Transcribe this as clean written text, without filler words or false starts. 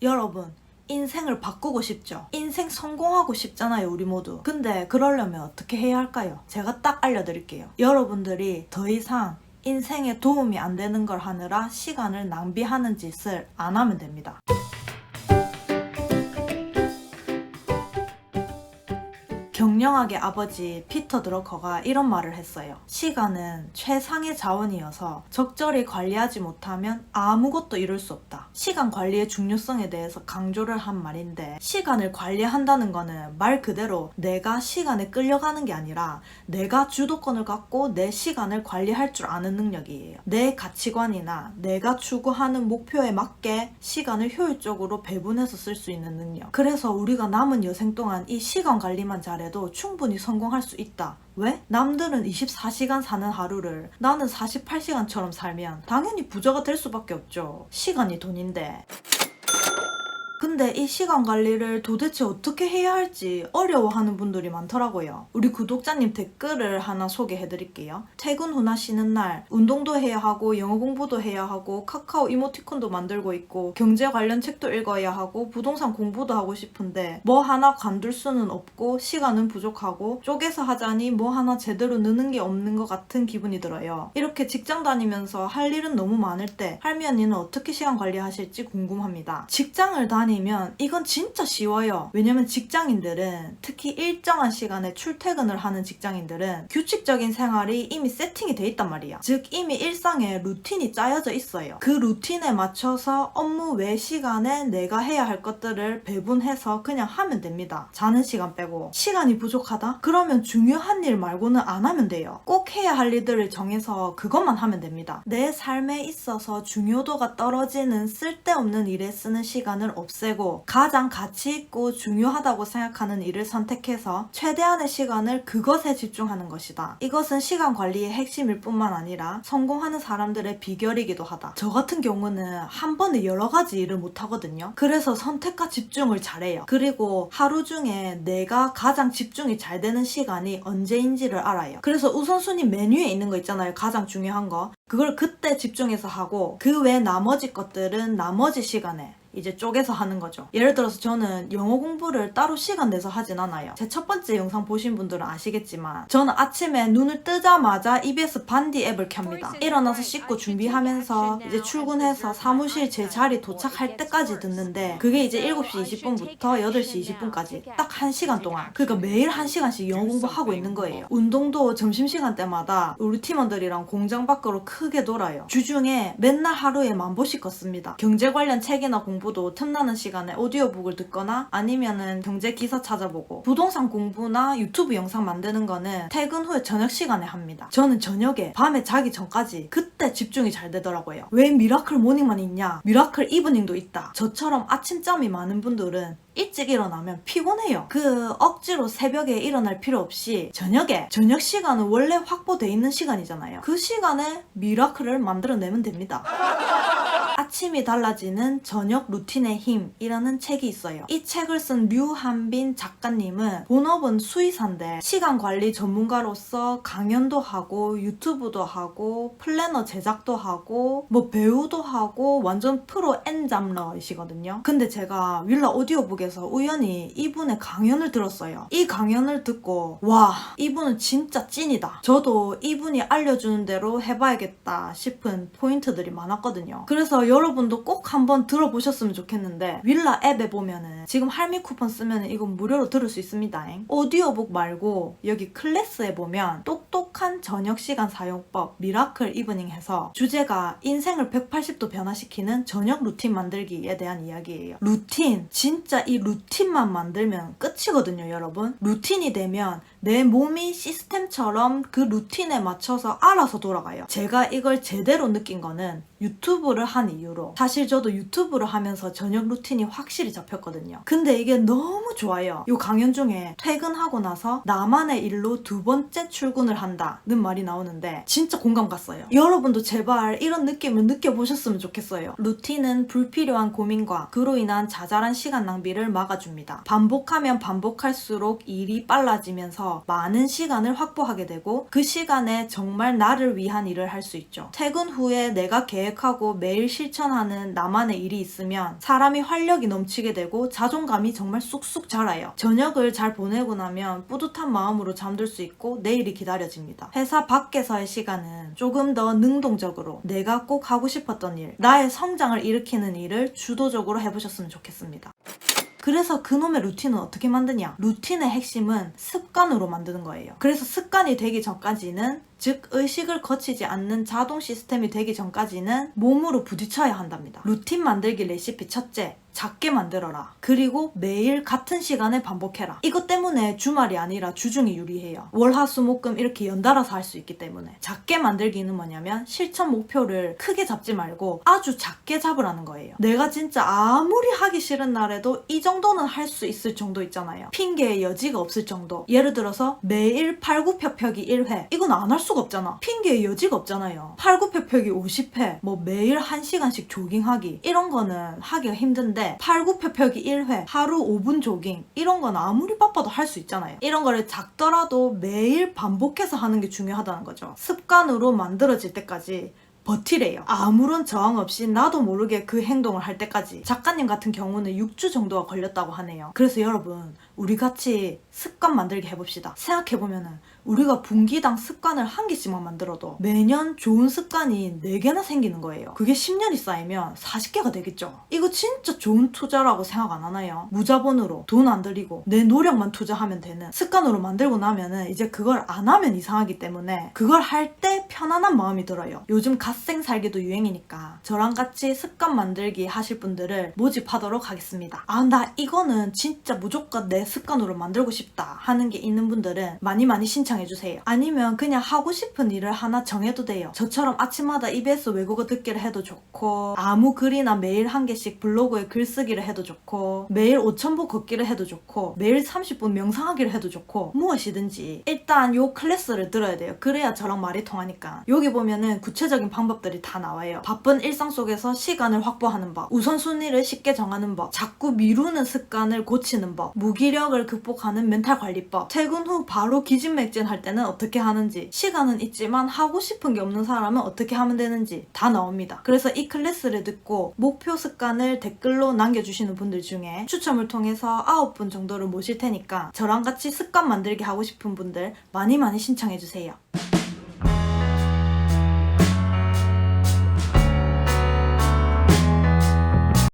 여러분, 인생을 바꾸고 싶죠? 인생 성공하고 싶잖아요, 우리 모두. 근데 그러려면 어떻게 해야 할까요? 제가 딱 알려드릴게요. 여러분들이 더 이상 인생에 도움이 안 되는 걸 하느라 시간을 낭비하는 짓을 안 하면 됩니다. 경영학의 아버지 피터 드러커가 이런 말을 했어요. 시간은 최상의 자원이어서 적절히 관리하지 못하면 아무것도 이룰 수 없다. 시간 관리의 중요성에 대해서 강조를 한 말인데, 시간을 관리한다는 거는 말 그대로 내가 시간에 끌려가는 게 아니라 내가 주도권을 갖고 내 시간을 관리할 줄 아는 능력이에요. 내 가치관이나 내가 추구하는 목표에 맞게 시간을 효율적으로 배분해서 쓸 수 있는 능력. 그래서 우리가 남은 여생 동안 이 시간 관리만 잘해도 충분히 성공할 수 있다. 왜? 남들은 24시간 사는 하루를 나는 48시간처럼 살면 당연히 부자가 될 수밖에 없죠. 시간이 돈인데. 근데 이 시간 관리를 도대체 어떻게 해야 할지 어려워하는 분들이 많더라고요. 우리 구독자님 댓글을 하나 소개해드릴게요. 퇴근 후나 쉬는 날 운동도 해야 하고 영어 공부도 해야 하고 카카오 이모티콘도 만들고 있고 경제 관련 책도 읽어야 하고 부동산 공부도 하고 싶은데 뭐 하나 관둘 수는 없고 시간은 부족하고 쪼개서 하자니 뭐 하나 제대로 느는 게 없는 것 같은 기분이 들어요. 이렇게 직장 다니면서 할 일은 너무 많을 때 할머니는 어떻게 시간 관리하실지 궁금합니다. 직장을 다니면 이건 진짜 쉬워요. 왜냐면 직장인들은, 특히 일정한 시간에 출퇴근을 하는 직장인들은 규칙적인 생활이 이미 세팅이 돼 있단 말이야. 즉 이미 일상에 루틴이 짜여져 있어요. 그 루틴에 맞춰서 업무 외 시간에 내가 해야 할 것들을 배분해서 그냥 하면 됩니다. 자는 시간 빼고. 시간이 부족하다? 그러면 중요한 일 말고는 안 하면 돼요. 꼭 해야 할 일들을 정해서 그것만 하면 됩니다. 내 삶에 있어서 중요도가 떨어지는 쓸데없는 일에 쓰는 시간을 없애고 가장 가치 있고 중요하다고 생각하는 일을 선택해서 최대한의 시간을 그것에 집중하는 것이다. 이것은 시간 관리의 핵심일 뿐만 아니라 성공하는 사람들의 비결이기도 하다. 저 같은 경우는 한 번에 여러 가지 일을 못 하거든요. 그래서 선택과 집중을 잘해요. 그리고 하루 중에 내가 가장 집중이 잘 되는 시간이 언제인지를 알아요. 그래서 우선순위 메뉴에 있는 거 있잖아요. 가장 중요한 거. 그걸 그때 집중해서 하고 그 외 나머지 것들은 나머지 시간에 이제 쪼개서 하는 거죠. 예를 들어서 저는 영어 공부를 따로 시간 내서 하진 않아요. 제 첫 번째 영상 보신 분들은 아시겠지만 저는 아침에 눈을 뜨자마자 EBS 반디 앱을 켭니다. 일어나서 씻고 준비하면서 이제 출근해서 사무실 제 자리 도착할 때까지 듣는데 그게 이제 7시 20분부터 8시 20분까지 딱 1시간 동안. 그러니까 매일 1시간씩 영어 공부하고 있는 거예요. 운동도 점심시간 때마다 우리 팀원들이랑 공장 밖으로 크게 놀아요. 주중에 맨날 하루에 10,000보씩 걷습니다. 경제 관련 책이나 공부도 틈나는 시간에 오디오북을 듣거나 아니면은 경제 기사 찾아보고, 부동산 공부나 유튜브 영상 만드는 거는 퇴근 후에 저녁 시간에 합니다. 저는 저녁에 밤에 자기 전까지 그때 집중이 잘 되더라고요. 왜 미라클 모닝만 있냐? 미라클 이브닝도 있다. 저처럼 아침잠이 많은 분들은 일찍 일어나면 피곤해요. 그 억지로 새벽에 일어날 필요 없이 저녁에, 저녁 시간은 원래 확보돼 있는 시간이잖아요. 그 시간에 미라클을 만들어내면 됩니다. 아침이 달라지는 저녁 루틴의 힘이라는 책이 있어요. 이 책을 쓴 류한빈 작가님은 본업은 수의사인데 시간 관리 전문가로서 강연도 하고 유튜브도 하고 플래너 제작도 하고 뭐 배우도 하고 완전 프로 엔잡러이시거든요. 근데 제가 윌라 오디오북에서 우연히 이분의 강연을 들었어요. 이 강연을 듣고 와, 이분은 진짜 찐이다. 저도 이분이 알려주는 대로 해봐야겠다 싶은 포인트들이 많았거든요. 그래서 여러분도 꼭 한번 들어보셨으면 좋겠는데, 윌라 앱에 보면은 지금 할미 쿠폰 쓰면은 이건 무료로 들을 수 있습니다. 오디오북 말고 여기 클래스에 보면 똑똑한 저녁시간 사용법 미라클 이브닝 해서 주제가 인생을 180도 변화시키는 저녁 루틴 만들기에 대한 이야기예요. 루틴, 진짜 이 루틴만 만들면 끝이거든요, 여러분. 루틴이 되면 내 몸이 시스템처럼 그 루틴에 맞춰서 알아서 돌아가요. 제가 이걸 제대로 느낀 거는 유튜브를 한 이유로, 사실 저도 유튜브를 하면서 저녁 루틴이 확실히 잡혔거든요. 근데 이게 너무 좋아요. 이 강연 중에 퇴근하고 나서 나만의 일로 2번째 출근을 한다는 말이 나오는데 진짜 공감 갔어요. 여러분도 제발 이런 느낌을 느껴보셨으면 좋겠어요. 루틴은 불필요한 고민과 그로 인한 자잘한 시간 낭비를 막아줍니다. 반복하면 반복할수록 일이 빨라지면서 많은 시간을 확보하게 되고 그 시간에 정말 나를 위한 일을 할 수 있죠. 퇴근 후에 내가 계획 계획하고 매일 실천하는 나만의 일이 있으면 사람이 활력이 넘치게 되고 자존감이 정말 쑥쑥 자라요. 저녁을 잘 보내고 나면 뿌듯한 마음으로 잠들 수 있고 내일이 기다려집니다. 회사 밖에서의 시간은 조금 더 능동적으로 내가 꼭 하고 싶었던 일, 나의 성장을 일으키는 일을 주도적으로 해보셨으면 좋겠습니다. 그래서 그놈의 루틴은 어떻게 만드냐? 루틴의 핵심은 습관으로 만드는 거예요. 그래서 습관이 되기 전까지는, 즉 의식을 거치지 않는 자동 시스템이 되기 전까지는 몸으로 부딪혀야 한답니다. 루틴 만들기 레시피 첫째, 작게 만들어라. 그리고 매일 같은 시간에 반복해라. 이것 때문에 주말이 아니라 주중이 유리해요. 월, 화, 수, 목, 금 이렇게 연달아서 할 수 있기 때문에. 작게 만들기는 뭐냐면 실천 목표를 크게 잡지 말고 아주 작게 잡으라는 거예요. 내가 진짜 아무리 하기 싫은 날에도 이 정도는 할 수 있을 정도 있잖아요. 핑계의 여지가 없을 정도. 예를 들어서 매일 팔굽혀펴기 1회. 이건 안 할 수가 없잖아. 핑계의 여지가 없잖아요. 팔굽혀펴기 50회, 뭐 매일 1시간씩 조깅하기, 이런 거는 하기가 힘든데 팔굽혀펴기 1회, 하루 5분 조깅, 이런 건 아무리 바빠도 할 수 있잖아요. 이런 거를 작더라도 매일 반복해서 하는 게 중요하다는 거죠. 습관으로 만들어질 때까지 버티래요. 아무런 저항 없이 나도 모르게 그 행동을 할 때까지. 작가님 같은 경우는 6주 정도가 걸렸다고 하네요. 그래서 여러분, 우리 같이 습관 만들기 해봅시다. 생각해보면은 우리가 분기당 습관을 1개씩만 만들어도 매년 좋은 습관이 4개나 생기는 거예요. 그게 10년이 쌓이면 40개가 되겠죠. 이거 진짜 좋은 투자라고 생각 안 하나요? 무자본으로 돈 안 들이고 내 노력만 투자하면 되는 습관으로 만들고 나면은 이제 그걸 안 하면 이상하기 때문에 그걸 할 때 편안한 마음이 들어요. 요즘 갓생 살기도 유행이니까 저랑 같이 습관 만들기 하실 분들을 모집하도록 하겠습니다. 아, 나 이거는 진짜 무조건 내 습관으로 만들고 싶다 하는 게 있는 분들은 많이 신청해주세요. 아니면 그냥 하고 싶은 일을 하나 정해도 돼요. 저처럼 아침마다 EBS 외국어 듣기를 해도 좋고, 아무 글이나 매일 1개씩 블로그에 글쓰기를 해도 좋고, 매일 5,000보 걷기를 해도 좋고, 매일 30분 명상하기를 해도 좋고, 무엇이든지 일단 요 클래스를 들어야 돼요. 그래야 저랑 말이 통하니까. 여기 보면은 구체적인 방법들이 다 나와요. 바쁜 일상 속에서 시간을 확보하는 법, 우선순위를 쉽게 정하는 법, 자꾸 미루는 습관을 고치는 법, 무기력을 극복하는 멘탈 관리법, 퇴근 후 바로 기진맥진 할 때는 어떻게 하는지, 시간은 있지만 하고 싶은 게 없는 사람은 어떻게 하면 되는지 다 나옵니다. 그래서 이 클래스를 듣고 목표 습관을 댓글로 남겨주시는 분들 중에 추첨을 통해서 9분 정도를 모실 테니까 저랑 같이 습관 만들기 하고 싶은 분들 많이 신청해주세요.